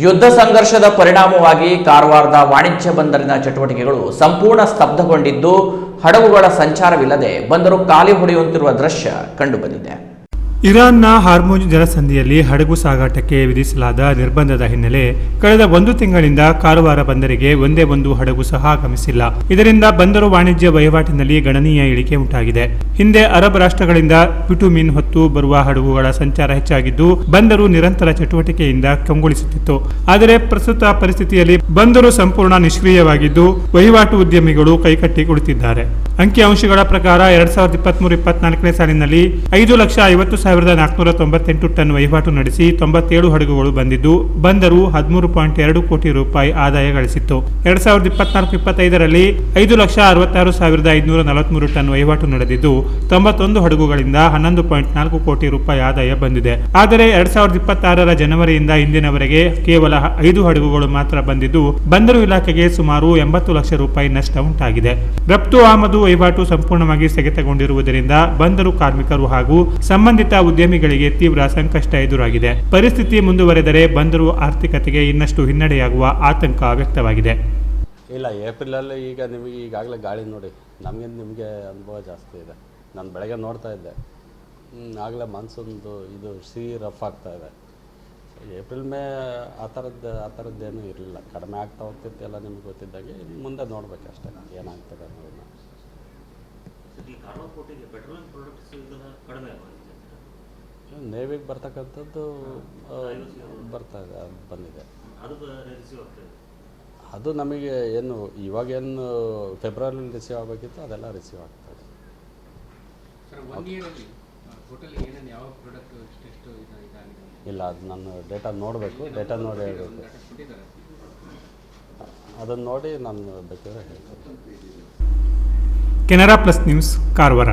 ಯುದ್ಧ ಸಂಘರ್ಷದ ಪರಿಣಾಮವಾಗಿ ಕಾರವಾರದ ವಾಣಿಜ್ಯ ಬಂದರಿನ ಚಟುವಟಿಕೆಗಳು ಸಂಪೂರ್ಣ ಸ್ತಬ್ಧಗೊಂಡಿದ್ದು ಹಡಗುಗಳ ಸಂಚಾರವಿಲ್ಲದೆ ಬಂದರು ಖಾಲಿ ಹೊಡೆಯುವಂತಿರುವ ದೃಶ್ಯ ಕಂಡುಬಂದಿದೆ. ಇರಾನ್ನ ಹಾರ್ಮುಜ್ ಜಲಸಂಧಿಯಲ್ಲಿ ಹಡಗು ಸಾಗಾಟಕ್ಕೆ ವಿಧಿಸಲಾದ ನಿರ್ಬಂಧದ ಹಿನ್ನೆಲೆ ಕಳೆದ 1 ತಿಂಗಳಿಂದ ಕಾರವಾರ ಬಂದರಿಗೆ ಒಂದೇ ಒಂದು ಹಡಗು ಸಹ ಆಗಮಿಸಿಲ್ಲ. ಇದರಿಂದ ಬಂದರು ವಾಣಿಜ್ಯ ವಹಿವಾಟಿನಲ್ಲಿ ಗಣನೀಯ ಇಳಿಕೆ ಉಂಟಾಗಿದೆ. ಹಿಂದೆ ಅರಬ್ ರಾಷ್ಟ್ರಗಳಿಂದ ಬಿಟುಮಿನ್ ಹೊತ್ತು ಬರುವ ಹಡಗುಗಳ ಸಂಚಾರ ಹೆಚ್ಚಾಗಿದ್ದು ಬಂದರು ನಿರಂತರ ಚಟುವಟಿಕೆಯಿಂದ ಕಂಗೊಳಿಸುತ್ತಿತ್ತು. ಆದರೆ ಪ್ರಸ್ತುತ ಪರಿಸ್ಥಿತಿಯಲ್ಲಿ ಬಂದರು ಸಂಪೂರ್ಣ ನಿಷ್ಕ್ರಿಯವಾಗಿದ್ದು ವಹಿವಾಟು ಉದ್ಯಮಿಗಳು ಕೈಕಟ್ಟಿ ಕುಳಿತಿದ್ದಾರೆ. ಅಂಕಿಅಂಶಗಳ ಪ್ರಕಾರ 2023-24ನೇ ಸಾಲಿನಲ್ಲಿ 5,50,498 ಟನ್ ವಹಿವಾಟು ನಡೆಸಿ 97 ಹಡಗುಗಳು ಬಂದಿದ್ದು ಬಂದರು 13.2 ಕೋಟಿ ರೂಪಾಯಿ ಆದಾಯ ಗಳಿಸಿತ್ತು. 2024-25ರಲ್ಲಿ 5,66,543 ಟನ್ ವಹಿವಾಟು ನಡೆದಿದ್ದು 91 ಹಡಗುಗಳಿಂದ 11.4 ಕೋಟಿ ರೂಪಾಯಿ ಆದಾಯ ಬಂದಿದೆ. ಆದರೆ 2026ರ ಜನವರಿಯಿಂದ ಇಂದಿನವರೆಗೆ ಕೇವಲ 5 ಹಡಗುಗಳು ಮಾತ್ರ ಬಂದಿದ್ದು ಬಂದರು ಇಲಾಖೆಗೆ ಸುಮಾರು 80 ಲಕ್ಷ ರೂಪಾಯಿ ನಷ್ಟ ಉಂಟಾಗಿದೆ. ರಫ್ತು ಆಮದು ವಹಿವಾಟು ಸಂಪೂರ್ಣವಾಗಿ ಸ್ಥಗಿತಗೊಂಡಿರುವುದರಿಂದ ಬಂದರು ಕಾರ್ಮಿಕರು ಹಾಗೂ ಸಂಬಂಧಿತ ಉದ್ಯಮಿಗಳಿಗೆ ತೀವ್ರ ಸಂಕಷ್ಟ ಎದುರಾಗಿದೆ. ಪರಿಸ್ಥಿತಿ ಮುಂದುವರೆದರೆ ಬಂದರು ಆರ್ಥಿಕತೆಗೆ ಇನ್ನಷ್ಟು ಹಿನ್ನಡೆಯಾಗುವ ಆತಂಕ ವ್ಯಕ್ತವಾಗಿದೆ. ಇಲ್ಲ, ಏಪ್ರಿಲಲ್ಲಿ ಈಗ ನಿಮಗೆ ಈಗಾಗಲೇ ಗಾಳಿ ನೋಡಿ ನಿಮಗೆ ಅನುಭವ ಜಾಸ್ತಿ ಇದೆ. ನಾನು ಬೆಳಗ್ಗೆ ನೋಡ್ತಾ ಇದ್ದೆ, ಆಗಲೇ ಮಾನ್ಸೂನ್ದು ಇದು ರಫ್ ಆಗ್ತಾ ಇದೆ. ಏಪ್ರಿಲ್ ಮೇ ಆ ಥರದ್ದೇನೂ ಇರಲಿಲ್ಲ, ಕಡಿಮೆ ಆಗ್ತಾ ಹೋಗ್ತಿತ್ತು ಎಲ್ಲ ನಿಮ್ಗೆ ಗೊತ್ತಿದ್ದಾಗೆ. ಮುಂದೆ ನೋಡ್ಬೇಕಷ್ಟೇ ಏನಾಗ್ತದೆ ಅನ್ನೋದನ್ನ. ನೇವಿಗೆ ಬರ್ತಕ್ಕಂಥದ್ದು ಬಂದಿದೆ. ಅದು ನಮಗೆ ಏನು ಇವಾಗೇನು ಫೆಬ್ರವರಿಲಿ ರಿಸೀವ್ ಆಗಬೇಕಿತ್ತು ಅದೆಲ್ಲ ರಿಸೀವ್ ಆಗ್ತದೆ. ಇಲ್ಲ, ಅದು ನಾನು ಡೇಟಾ ನೋಡಬೇಕು, ಡೇಟಾ ನೋಡಿ ಹೇಳಬೇಕು. ಅದನ್ನು ನೋಡಿ ನಾನು ಬೇಕಾದ್ರೆ ಹೇಳ್ತೀನಿ. Canara plus news, Karwar.